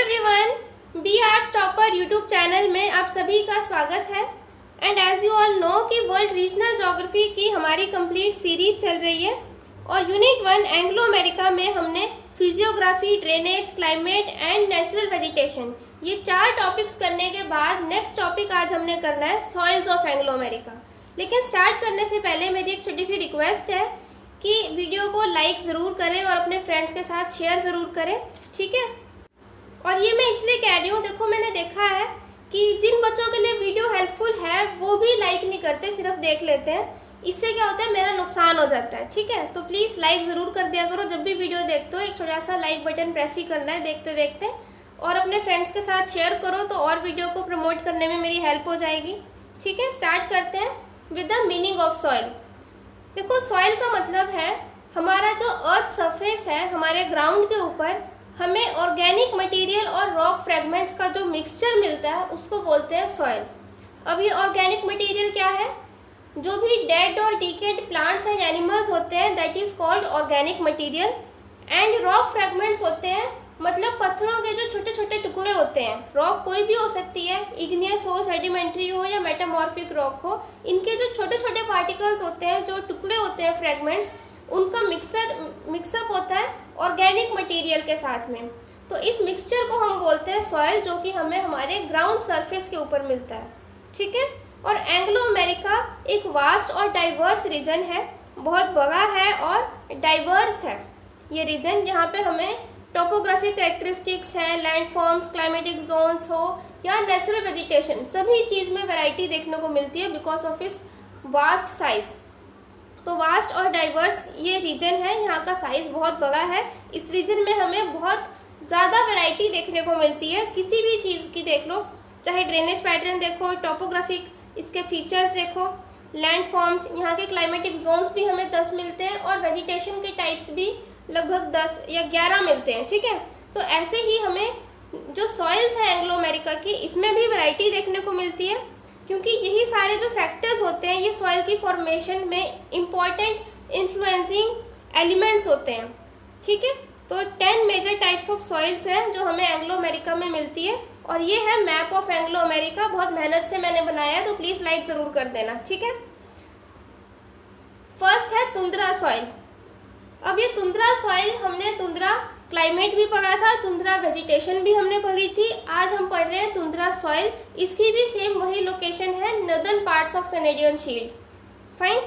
Everyone, B arts topper YouTube channel में आप सभी का स्वागत है। And as you all know कि वर्ल्ड रीजनल ज्योग्राफी की हमारी कंप्लीट सीरीज चल रही है और यूनिट 1 एंग्लो अमेरिका में हमने physiography, drainage, climate and natural vegetation ये 4 टॉपिक्स करने के बाद नेक्स्ट टॉपिक आज हमने करना है सॉइल्स ऑफ एंग्लो अमेरिका। लेकिन स्टार्ट करने से पहले मेरी एक छोटी सी रिक्वेस्ट है कि वीडियो को लाइक ज़रूर करें और अपने फ्रेंड्स के साथ शेयर ज़रूर करें, ठीक है। और ये मैं इसलिए कह रही हूँ, देखो मैंने देखा है कि जिन बच्चों के लिए वीडियो हेल्पफुल है वो भी लाइक नहीं करते, सिर्फ देख लेते हैं। इससे क्या होता है, मेरा नुकसान हो जाता है, ठीक है। तो प्लीज़ लाइक ज़रूर कर दिया करो, जब भी वीडियो देखते हो एक छोटा सा लाइक बटन प्रेस ही करना है देखते देखते, और अपने फ्रेंड्स के साथ शेयर करो तो और वीडियो को प्रमोट करने में मेरी हेल्प हो जाएगी, ठीक है। स्टार्ट करते हैं with the meaning of soil. देखो, सॉइल का मतलब है हमारा जो अर्थ सरफेस है, हमारे ग्राउंड के ऊपर हमें ऑर्गेनिक मटेरियल और रॉक फ्रेगमेंट्स का जो मिक्सचर मिलता है उसको बोलते हैं सॉइल। अब ये ऑर्गेनिक मटेरियल क्या है? जो भी डेड और डिकेड प्लांट्स एंड एनिमल्स होते हैं that is called organic material. And rock fragments होते हैं, मतलब पत्थरों के जो छोटे छोटे टुकड़े होते हैं। रॉक कोई भी हो सकती है, इग्नियस हो, सेडिमेंट्री हो या मेटामॉर्फिक रॉक हो। इनके जो छोटे छोटे पार्टिकल्स होते हैं, जो टुकड़े होते हैं, फ्रेगमेंट्स, उनका मिक्सअप होता है ऑर्गेनिक मटेरियल के साथ में। तो इस मिक्सचर को हम बोलते हैं सॉइल, जो कि हमें हमारे ग्राउंड सरफेस के ऊपर मिलता है, ठीक है। और एंग्लो अमेरिका एक वास्ट और डाइवर्स रीजन है, बहुत बड़ा है और डाइवर्स है ये रीजन। यहाँ पे हमें टोपोग्राफिक कैरेक्टरिस्टिक्स हैं, लैंडफॉर्म्स, क्लाइमेटिक जोन्स हो या नेचुरल वेजिटेशन, सभी चीज़ में वैरायटी देखने को मिलती है बिकॉज ऑफ इस वास्ट साइज। तो वास्ट और डाइवर्स ये रीजन है, यहाँ का साइज़ बहुत बड़ा है। इस रीजन में हमें बहुत ज़्यादा वैरायटी देखने को मिलती है, किसी भी चीज़ की देख लो, चाहे ड्रेनेज पैटर्न देखो, टोपोग्राफिक इसके फीचर्स देखो, लैंडफॉर्म्स, यहाँ के क्लाइमेटिक जोन्स भी हमें 10 मिलते हैं और वेजिटेशन के टाइप्स भी लगभग 10 या 11 मिलते हैं, ठीक है। तो ऐसे ही हमें जो सॉइल्स है एंग्लो अमेरिका की, इसमें भी वैरायटी देखने को मिलती है, क्योंकि यही सारे जो फैक्टर्स होते हैं ये सॉइल की फॉर्मेशन में इम्पॉर्टेंट इन्फ्लुएंसिंग एलिमेंट्स होते हैं, ठीक है। तो 10 मेजर टाइप्स ऑफ सॉइल्स हैं जो हमें एंग्लो अमेरिका में मिलती है, और ये है मैप ऑफ एंग्लो अमेरिका। बहुत मेहनत से मैंने बनाया है, तो प्लीज़ लाइक ज़रूर कर देना, ठीक है। फर्स्ट है तुंद्रा सॉइल। अब ये तुंद्रा सॉइल, हमने तुंद्रा क्लाइमेट भी पढ़ा था, तुंद्रा वेजिटेशन भी हमने पढ़ी थी। आज हम पढ़ रहे हैं तुंद्रा सॉइल। इसकी भी सेम वही लोकेशन है, northern parts of Canadian shield, fine.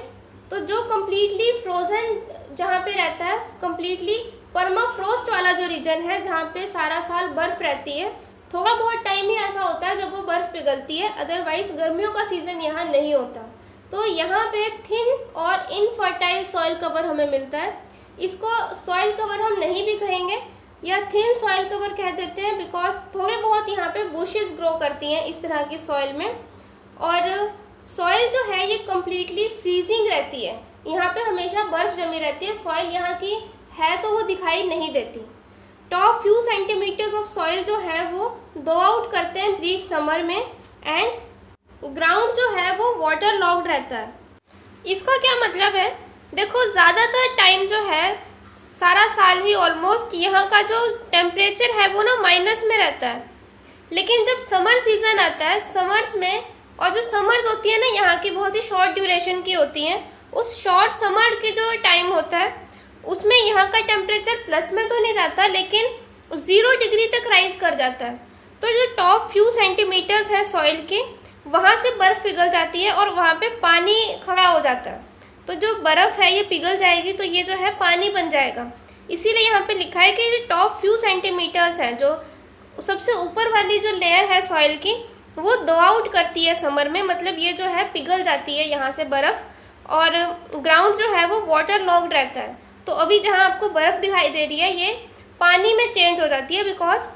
तो जो कम्प्लीटली फ्रोजन जहाँ पे रहता है, कम्प्लीटली परमाफ्रोस्ट वाला जो रीजन है, जहाँ पे सारा साल बर्फ रहती है, थोड़ा बहुत टाइम ही ऐसा होता है जब वो बर्फ पिघलती है, अदरवाइज गर्मियों का सीजन यहाँ नहीं होता। तो यहाँ पे थिन और इनफर्टाइल सॉइल कवर हमें मिलता है। इसको सॉइल कवर हम नहीं भी कहेंगे, या थिन सॉइल कवर कह देते हैं, बिकॉज थोड़े बहुत यहाँ पे बुशेस ग्रो करती हैं इस तरह की सॉइल में। और सॉइल जो है ये कम्प्लीटली फ्रीजिंग रहती है, यहाँ पे हमेशा बर्फ जमी रहती है। सॉइल यहाँ की है तो वो दिखाई नहीं देती। Top few centimetres of soil जो है वो दो आउट करते हैं ब्रीफ समर में, एंड ग्राउंड जो है वो वाटर लॉक्ड रहता है। इसका क्या मतलब है? देखो, ज़्यादातर टाइम जो है, सारा साल ही ऑलमोस्ट यहाँ का जो टेम्परेचर है वो ना माइनस में रहता है। लेकिन जब समर सीज़न आता है, समर्स में, और जो समर्स होती है ना यहाँ की बहुत ही शॉर्ट ड्यूरेशन की होती हैं, उस शॉर्ट समर के जो टाइम होता है उसमें यहाँ का टेम्परेचर प्लस में तो नहीं जाता, लेकिन 0 डिग्री तक राइज कर जाता है। तो जो टॉप फ्यू सेंटीमीटर्स है सॉइल के, वहाँ से बर्फ़ पिघल जाती है और वहाँ पे पानी खड़ा हो जाता है। तो जो बर्फ़ है ये पिघल जाएगी, तो ये जो है पानी बन जाएगा। इसीलिए यहाँ पे लिखा है कि ये टॉप फ्यू सेंटीमीटर्स है, जो सबसे ऊपर वाली जो लेयर है सॉइल की, वो दो आउट करती है समर में, मतलब ये जो है पिघल जाती है यहाँ से बर्फ़, और ग्राउंड जो है वो वाटर लॉक्ड रहता है। तो अभी जहाँ आपको बर्फ़ दिखाई दे रही है ये पानी में चेंज हो जाती है, बिकॉज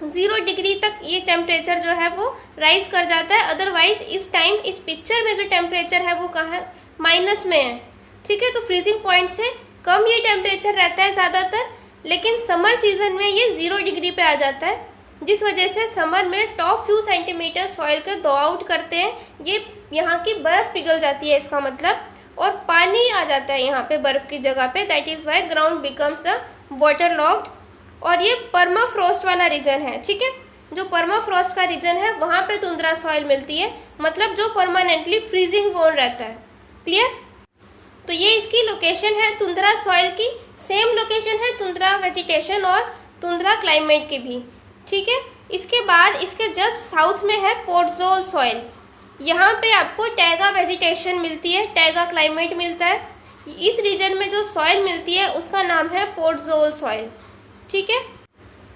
0 डिग्री तक ये टेम्परेचर जो है वो राइज कर जाता है। अदरवाइज इस टाइम इस पिक्चर में जो टेम्परेचर है वो कहाँ है, माइनस में है, ठीक है। तो फ्रीजिंग पॉइंट से कम ये टेम्परेचर रहता है ज़्यादातर, लेकिन समर सीजन में ये 0 डिग्री पे आ जाता है, जिस वजह से समर में टॉप फ्यू सेंटीमीटर सॉइल के दो आउट करते हैं, ये यहाँ की बर्फ़ पिघल जाती है इसका मतलब, और पानी आ जाता है यहाँ पे बर्फ़ की जगह पे। That is why ground becomes the water locked और ये परमाफ्रॉस्ट वाला रीजन है, ठीक है। जो परमाफ्रॉस्ट का रीजन है वहाँ पे तुंद्रा सॉइल मिलती है, मतलब जो परमानेंटली फ्रीजिंग जोन रहता है। क्लियर? तो ये इसकी लोकेशन है तुंद्रा सॉइल की। सेम लोकेशन है तुंद्रा वेजिटेशन और तुंद्रा क्लाइमेट की भी, ठीक है। इसके बाद इसके जस्ट साउथ में है पोर्टज़ोल सॉइल। यहाँ पे आपको टैगा वेजिटेशन मिलती है, टैगा क्लाइमेट मिलता है। इस रीजन में जो सॉइल मिलती है उसका नाम है पोर्टज़ोल सॉइल, ठीक है।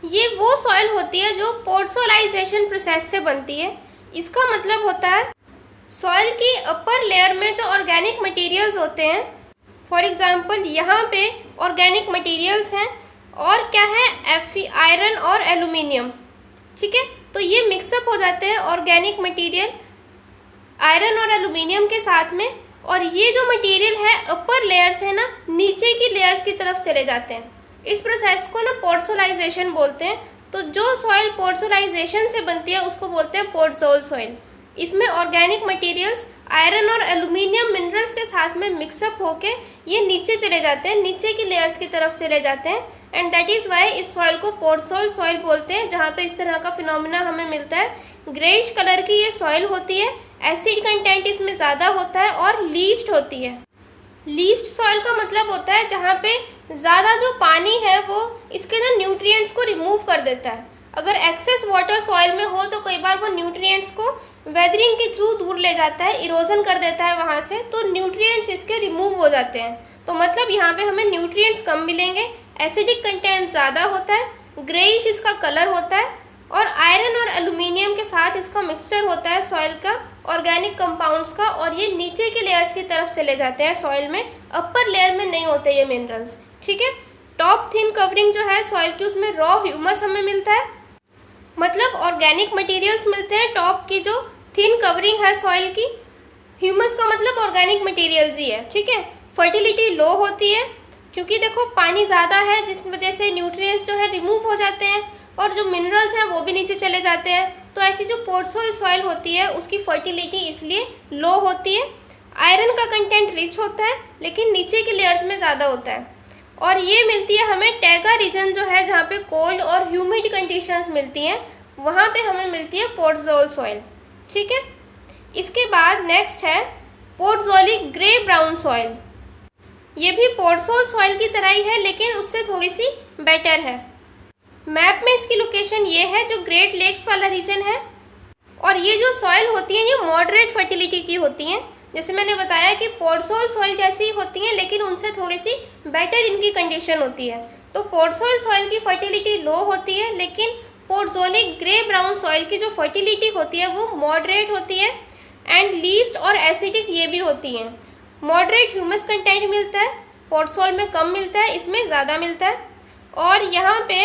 ये वो सॉइल होती है जो पोर्टसोलाइजेशन प्रोसेस से बनती है। इसका मतलब होता है सॉइल की अपर लेयर में जो ऑर्गेनिक मटेरियल्स होते हैं, फॉर एग्जांपल यहाँ पे ऑर्गेनिक मटेरियल्स हैं और क्या है, आयरन और एल्यूमिनियम, ठीक है। तो ये मिक्सअप हो जाते हैं ऑर्गेनिक मटेरियल आयरन और एल्यूमिनियम के साथ में, और ये जो मटेरियल है अपर लेयर्स है ना, नीचे की लेयर्स की तरफ चले जाते हैं। इस प्रोसेस को ना पोर्टसोलाइजेशन बोलते हैं। तो जो सॉइल पोर्टसोलाइजेशन से बनती है उसको बोलते हैं पोर्टज़ोल सॉइल। इसमें ऑर्गेनिक मटेरियल्स आयरन और एल्यूमिनियम मिनरल्स के साथ में मिक्सअप होके ये नीचे चले जाते हैं, नीचे की लेयर्स की तरफ चले जाते हैं, एंड दैट इज़ वाई इस सॉइल को पोर्टज़ोल सॉइल बोलते हैं, जहाँ पे इस तरह का फिनोमिना हमें मिलता है। ग्रेइश कलर की ये सॉइल होती है, एसिड कंटेंट इसमें ज़्यादा होता है और लीस्ट होती है। लीस्ट सॉइल का मतलब होता है जहाँ पे ज़्यादा जो पानी है वो इसके ना न्यूट्रिएंट्स को रिमूव कर देता है। अगर एक्सेस वाटर सॉइल में हो तो कई बार वो न्यूट्रिएंट्स को वेदरिंग के थ्रू दूर ले जाता है, इरोजन कर देता है वहाँ से, तो न्यूट्रिएंट्स इसके रिमूव हो जाते हैं। तो मतलब यहाँ पे हमें न्यूट्रिएंट्स कम मिलेंगे, एसिडिक कंटेंट ज़्यादा होता है, ग्रेइश इसका कलर होता है, और आयरन और एल्यूमिनियम के साथ इसका मिक्सचर होता है सॉइल का, ऑर्गेनिक कंपाउंड्स का, और ये नीचे के लेयर्स की तरफ चले जाते हैं सॉइल में, अपर लेयर में नहीं होते ये मिनरल्स, ठीक है। टॉप थिन कवरिंग जो है सॉइल की, उसमें रॉ ह्यूमस हमें मिलता है, मतलब ऑर्गेनिक मटेरियल्स मिलते हैं। टॉप की जो थिन कवरिंग है सॉइल की, ह्यूमस का मतलब ऑर्गेनिक मटेरियल्स ही है, ठीक है। फर्टिलिटी लो होती है क्योंकि देखो पानी ज़्यादा है, जिस वजह से न्यूट्रिएंट्स जो है रिमूव हो जाते हैं और जो मिनरल्स हैं वो भी नीचे चले जाते हैं। तो ऐसी जो पोर्टज़ोल सॉइल होती है उसकी फर्टिलिटी इसलिए लो होती है। आयरन का कंटेंट रिच होता है लेकिन नीचे के लेयर्स में ज़्यादा होता है, और ये मिलती है हमें टैगा रीजन जो है, जहाँ पे कोल्ड और ह्यूमिड कंडीशंस मिलती हैं, वहाँ पे हमें मिलती है पोर्टज़ोल सॉइल, ठीक है। इसके बाद नेक्स्ट है पोर्टज़ोलिक ग्रे ब्राउन सॉइल। ये भी पोर्टज़ोल सॉइल की तरह ही है लेकिन उससे थोड़ी सी बेटर है। मैप में इसकी लोकेशन ये है जो ग्रेट लेक्स वाला रीजन है, और ये जो सॉइल होती हैं ये मॉडरेट फर्टिलिटी की होती हैं। जैसे मैंने बताया कि पोर्टज़ोल सॉइल जैसी होती हैं लेकिन उनसे थोड़ी सी बेटर इनकी कंडीशन होती है। तो पोर्टज़ोल सॉइल की फर्टिलिटी लो होती है, लेकिन पोर्टज़ोलिक ग्रे ब्राउन सॉइल की जो फर्टिलिटी होती है वो मॉडरेट होती है, एंड लीस्ट और एसिडिक ये भी होती हैं। मॉडरेट ह्यूमस कंटेंट मिलता है, पोर्टज़ोल में कम मिलता है, इसमें ज़्यादा मिलता है। और यहाँ पे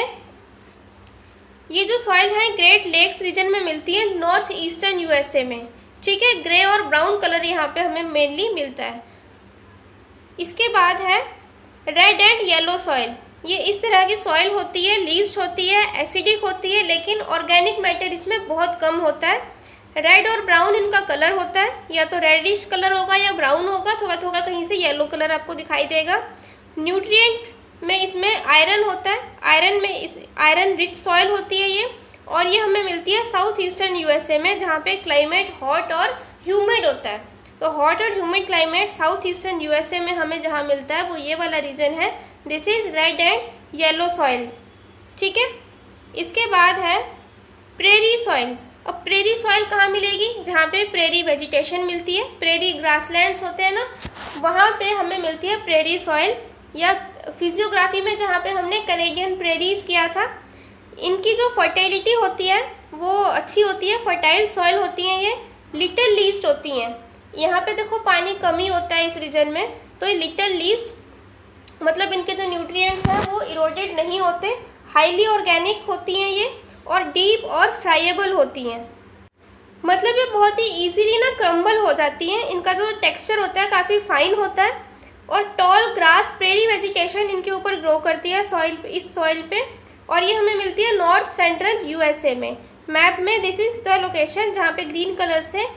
ये जो सॉइल है ग्रेट लेक्स रीजन में मिलती है, नॉर्थ ईस्टर्न यूएसए में, ठीक है। ग्रे और ब्राउन कलर यहाँ पे हमें मेनली मिलता है। इसके बाद है रेड एंड येलो सॉइल। ये इस तरह की सॉइल होती है, लीस्ट होती है, एसिडिक होती है, लेकिन ऑर्गेनिक मैटर इसमें बहुत कम होता है। रेड और ब्राउन इनका कलर होता है, या तो रेडिश कलर होगा या ब्राउन होगा, थोड़ा थोड़ा कहीं से येलो कलर आपको दिखाई देगा। न्यूट्रिएंट में इसमें आयरन होता है, आयरन रिच सॉइल होती है ये, और ये हमें मिलती है साउथ ईस्टर्न यूएसए में, जहाँ पे क्लाइमेट हॉट और ह्यूमिड होता है। तो हॉट और humid climate south eastern USA में हमें जहाँ मिलता है वो ये वाला रीजन है। This is red and yellow soil, ठीक है। इसके बाद है प्रेरी सॉइल। अब प्रेरी सॉइल कहाँ मिलेगी? जहाँ पे प्रेरी वेजिटेशन मिलती है, प्रेरी ग्रासलैंड्स होते हैं ना, वहाँ पे हमें मिलती है प्रेरी सॉइल। या फिजियोग्राफी में जहाँ पे हमने कैनेडियन प्रेरीज किया था, इनकी जो फर्टिलिटी होती है वो अच्छी होती है, फर्टाइल सॉइल होती हैं, ये लिटिल लीस्ट होती हैं। यहाँ पे देखो पानी कमी होता है इस रीजन में, तो ये लिटिल लीस्ट मतलब इनके जो न्यूट्रिएंट्स हैं वो इरोडेड नहीं होते, हाईली ऑर्गेनिक होती हैं ये, और डीप और फ्राइएबल होती हैं। मतलब ये बहुत ही ईजीली ना क्रम्बल हो जाती हैं। इनका जो टेक्सचर होता है काफ़ी फाइन होता है, और टॉल ग्रास प्रेरी वेजिटेशन इनके ऊपर ग्रो करती है इस सॉइल पे, और ये हमें मिलती है नॉर्थ सेंट्रल यूएसए में। मैप में दिस इज़ द लोकेशन जहाँ पे ग्रीन कलर से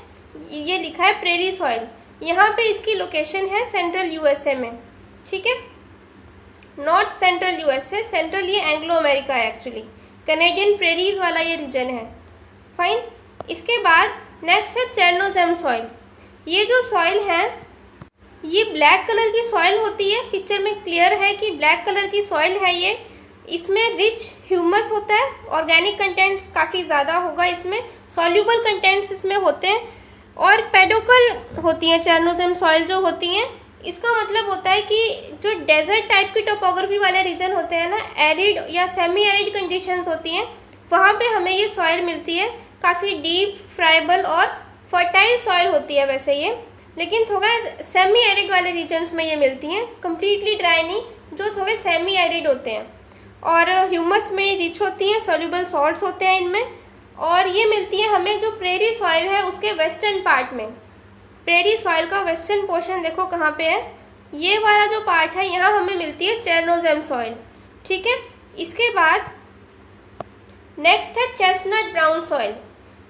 ये लिखा है प्रेरी सॉइल, यहाँ पे इसकी लोकेशन है सेंट्रल यूएसए में, ठीक है। नॉर्थ सेंट्रल यूएसए, सेंट्रल ये एंग्लो अमेरिका है एक्चुअली, कैनेडियन प्रेरीज वाला ये रीजन है। फाइन। इसके बाद नेक्स्ट है चेरनोजेम सॉइल। ये जो सॉइल है ये ब्लैक कलर की सॉइल होती है, पिक्चर में क्लियर है कि ब्लैक कलर की सॉइल है ये। इसमें रिच ह्यूमस होता है, ऑर्गेनिक कंटेंट काफ़ी ज़्यादा होगा इसमें, सॉल्यूबल कंटेंट्स इसमें होते हैं और पेडोकल होती हैं चेरनोजेम सॉइल जो होती हैं। इसका मतलब होता है कि जो डेजर्ट टाइप की टोपोग्राफी वाले रीजन होते हैं ना, एरिड या सेमी एरिड कंडीशंस होती हैं, वहाँ पे हमें ये सॉइल मिलती है। काफ़ी डीप, फ्राइबल और फर्टाइल सॉइल होती है वैसे ये, लेकिन थोड़ा सेमी एरिड वाले रीजन्स में ये मिलती हैं, कम्प्लीटली ड्राई नहीं, जो थोड़े सेमी एरिड होते हैं। और ह्यूमस में रिच होती हैं, सॉल्युबल सॉल्ट्स होते हैं इनमें, और ये मिलती है हमें जो प्रेरी सॉइल है उसके वेस्टर्न पार्ट में। प्रेरी सॉइल का वेस्टर्न पोर्शन देखो कहाँ पे है, ये वाला जो पार्ट है यहाँ हमें मिलती है चेरनोजेम सॉइल। ठीक है। इसके बाद नेक्स्ट है चेस्टनट ब्राउन सॉइल।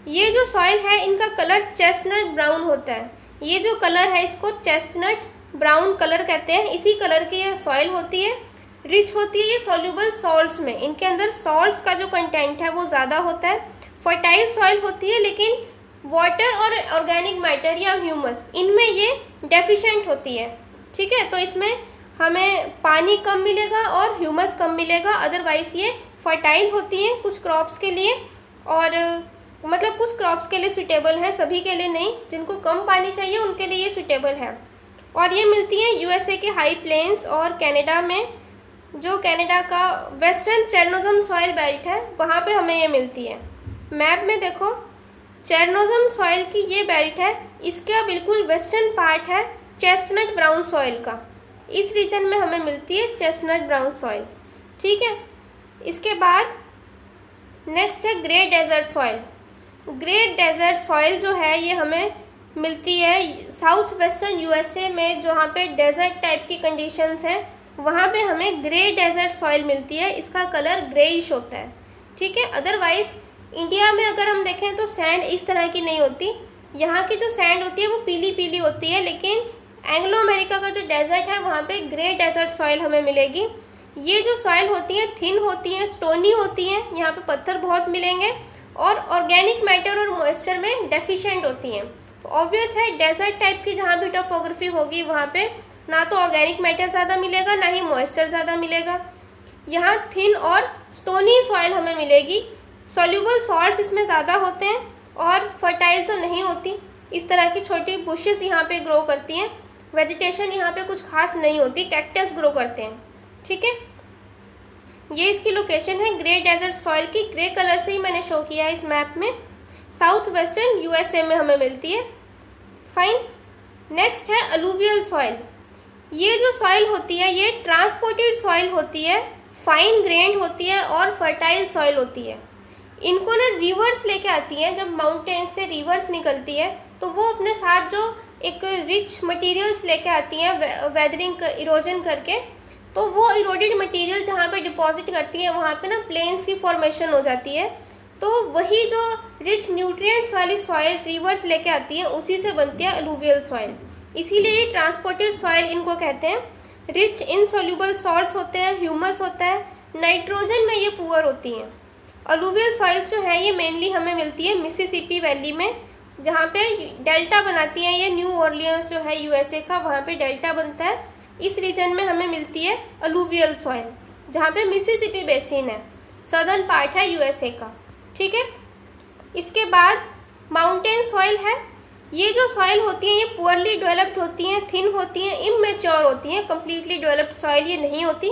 ये जो सॉइल है इनका कलर चेस्टनट ब्राउन होता है। ये जो कलर है इसको चेस्टनट ब्राउन कलर कहते हैं। इसी कलर की ये सॉइल होती है, रिच होती है ये सॉल्युबल सॉल्ट्स में, इनके अंदर सॉल्ट्स का जो कंटेंट है वो ज़्यादा होता है। फर्टाइल सॉइल होती है, लेकिन वाटर और ऑर्गेनिक मैटर या ह्यूमस इनमें ये डेफिशिएंट होती है। ठीक है। तो इसमें हमें पानी कम मिलेगा और ह्यूमस कम मिलेगा, अदरवाइज ये फर्टाइल होती हैं कुछ क्रॉप्स के लिए, और मतलब कुछ क्रॉप्स के लिए सूटेबल है, सभी के लिए नहीं, जिनको कम पानी चाहिए उनके लिए ये सूटेबल है। और ये मिलती है यूएसए के हाई प्लेन्स और कनाडा में, जो कनाडा का वेस्टर्न चेरनोजेम सॉइल बेल्ट है वहाँ पे हमें ये मिलती है। मैप में देखो चेरनोजेम सॉइल की ये बेल्ट है, इसका बिल्कुल वेस्टर्न पार्ट है चेस्टनट ब्राउन सॉइल का, इस रीजन में हमें मिलती है चेस्टनट ब्राउन सॉइल। ठीक है। इसके बाद नेक्स्ट है grey desert soil. Grey desert soil जो है ये हमें मिलती है साउथ वेस्टर्न यूएसए में, जहाँ पे डेजर्ट टाइप की कंडीशंस हैं वहाँ पे हमें ग्रे डेजर्ट सॉइल मिलती है। इसका कलर ग्रेइश होता है। ठीक है। अदरवाइज इंडिया में अगर हम देखें तो सैंड इस तरह की नहीं होती, यहाँ की जो सैंड होती है वो पीली पीली होती है, लेकिन एंग्लो अमेरिका का जो डेजर्ट है वहाँ पे ग्रे डेजर्ट सॉइल हमें मिलेगी। ये जो सॉइल होती हैं थिन होती हैं, स्टोनी होती हैं, यहाँ पे पत्थर बहुत मिलेंगे और ऑर्गेनिक मैटर और मॉइस्चर में डेफिशिएंट होती हैं। तो ऑब्वियस है डेजर्ट टाइप की जहाँ भी टोपोग्राफी होगी वहाँ पे ना तो ऑर्गेनिक मैटर ज़्यादा मिलेगा ना ही मॉइस्चर ज़्यादा मिलेगा। यहाँ थिन और स्टोनी सॉइल हमें मिलेगी, सॉल्युबल सॉल्ट्स इसमें ज़्यादा होते हैं और फर्टाइल तो नहीं होती। इस तरह की छोटी बुशेस यहाँ पे ग्रो करती हैं, वेजिटेशन यहाँ पे कुछ खास नहीं होती, कैक्टस ग्रो करते हैं। ठीक है। ये इसकी लोकेशन है ग्रे डेजर्ट सॉइल की, ग्रे कलर से ही मैंने शो किया है इस मैप में, साउथ वेस्टर्न यूएसए में हमें मिलती है। फाइन। नेक्स्ट है अलूवियल सॉइल। ये जो सॉइल होती है ये ट्रांसपोर्टेड सॉइल होती है, फाइन ग्रेन्ड होती है और फर्टाइल सॉइल होती है। इनको ना रिवर्स लेके आती हैं, जब माउंटेन से रिवर्स निकलती है तो वो अपने साथ जो एक रिच मटेरियल्स लेके आती हैं वेदरिंग इरोजन करके, तो वो इरोडेड मटेरियल जहाँ पे डिपॉजिट करती है वहाँ पे ना प्लेन्स की फॉर्मेशन हो जाती है। तो वही जो रिच न्यूट्रिएंट्स वाली सॉइल रिवर्स लेके आती है उसी से बनती है अलूवियल सॉइल, इसीलिए ये ट्रांसपोर्टेड सॉइल इनको कहते हैं। रिच इनसॉल्युबल सॉल्ट्स होते हैं, ह्यूमस होता है, नाइट्रोजन में ये पुअर होती हैं। अलूवियल सॉइल्स जो है ये मेनली हमें मिलती है मिसिसिपी वैली में, जहाँ पे डेल्टा बनाती हैं ये न्यू ऑर्लियंस जो है यूएसए का, वहाँ पे डेल्टा बनता है। इस रीजन में हमें मिलती है अलूवियल सॉइल, जहाँ पे मिसिसिपी बेसिन है, सदर्न पार्ट है यूएसए का। ठीक है। इसके बाद माउंटेन सॉइल है। ये जो सॉइल होती हैं ये पुअरली डेवलप्ड होती हैं, थिन होती हैं, इमेच्योर होती हैं, कम्प्लीटली डेवलप्ड सॉइल ये नहीं होती।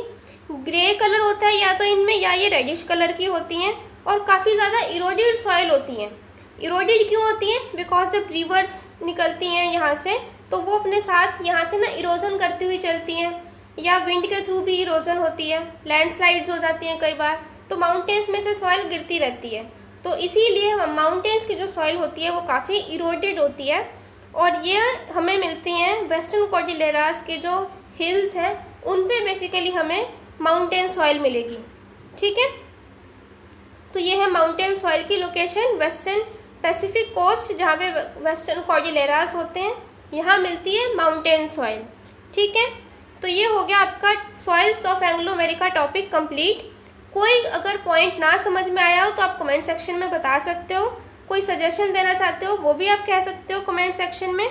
ग्रे कलर होता है या तो इनमें, या ये रेडिश कलर की होती हैं और काफ़ी ज़्यादा इरोडेड सॉइल होती हैं। इरोडेड क्यों होती हैं? बिकॉज जब रिवर्स निकलती हैं यहाँ से तो वो अपने साथ यहाँ से ना इरोजन करती हुई चलती हैं, या विंड के थ्रू भी इरोजन होती है, लैंडस्लाइड्स हो जाती हैं कई बार, तो माउंटेन्स में से सॉइल गिरती रहती है। तो इसीलिए माउंटेन्स की जो सॉइल होती है वो काफ़ी इरोडेड होती है, और ये हमें मिलती हैं वेस्टर्न कॉर्डिलेरास के जो हिल्स हैं उन पे बेसिकली हमें माउंटेन सॉइल मिलेगी। ठीक है। तो ये है माउंटेन सॉइल की लोकेशन, वेस्टर्न पैसिफिक कोस्ट जहाँ पे वेस्टर्न कॉर्डिलेरास होते हैं, यहाँ मिलती है माउंटेन सॉइल। ठीक है। तो तो ये हो गया आपका soils of Anglo America topic complete. कोई अगर पॉइंट ना समझ में आया हो तो आप कमेंट सेक्शन में बता सकते हो, कोई सजेशन देना चाहते हो वो भी आप कह सकते हो कमेंट सेक्शन में।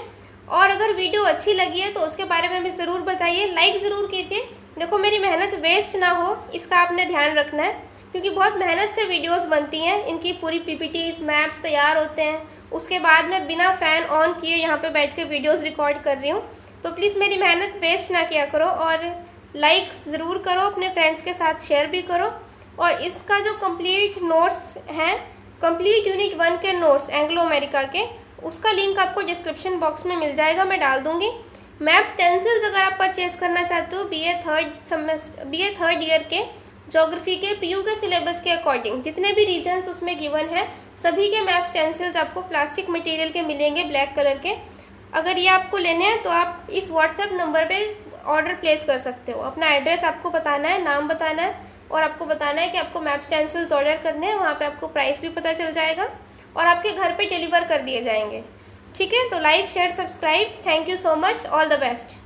और अगर वीडियो अच्छी लगी है तो उसके बारे में भी ज़रूर बताइए, लाइक ज़रूर कीजिए। देखो मेरी मेहनत वेस्ट ना हो इसका आपने ध्यान रखना है, क्योंकि बहुत मेहनत से वीडियोस बनती हैं, इनकी पूरी पीपीटीज मैप्स तैयार होते हैं, उसके बाद मैं बिना फ़ैन ऑन किए यहाँ पे बैठ के वीडियोस रिकॉर्ड कर रही हूँ। तो प्लीज़ मेरी मेहनत वेस्ट ना किया करो और लाइक ज़रूर करो, अपने फ्रेंड्स के साथ शेयर भी करो। और इसका जो कंप्लीट नोट्स हैं, कंप्लीट यूनिट 1 के नोट्स एंग्लो अमेरिका के, उसका लिंक आपको डिस्क्रिप्शन बॉक्स में मिल जाएगा, मैं डाल दूँगी। मैप स्टेंसिल्स अगर आप परचेज़ करना चाहते हो बीए थर्ड ईयर के ज्योग्राफी के पीयू के सिलेबस के अकॉर्डिंग, जितने भी रीजन्स उसमें गिवन है सभी के मैप स्टेंसिल्स आपको प्लास्टिक मटेरियल के मिलेंगे ब्लैक कलर के। अगर ये आपको लेने हैं तो आप इस व्हाट्सएप नंबर पे ऑर्डर प्लेस कर सकते हो। अपना एड्रेस आपको बताना है, नाम बताना है और आपको बताना है कि आपको मैप स्टेंसिल्स ऑर्डर करने हैं। वहाँ पे आपको प्राइस भी पता चल जाएगा और आपके घर पे डिलीवर कर दिए जाएंगे। ठीक है, तो like share subscribe. Thank you so much, all the best.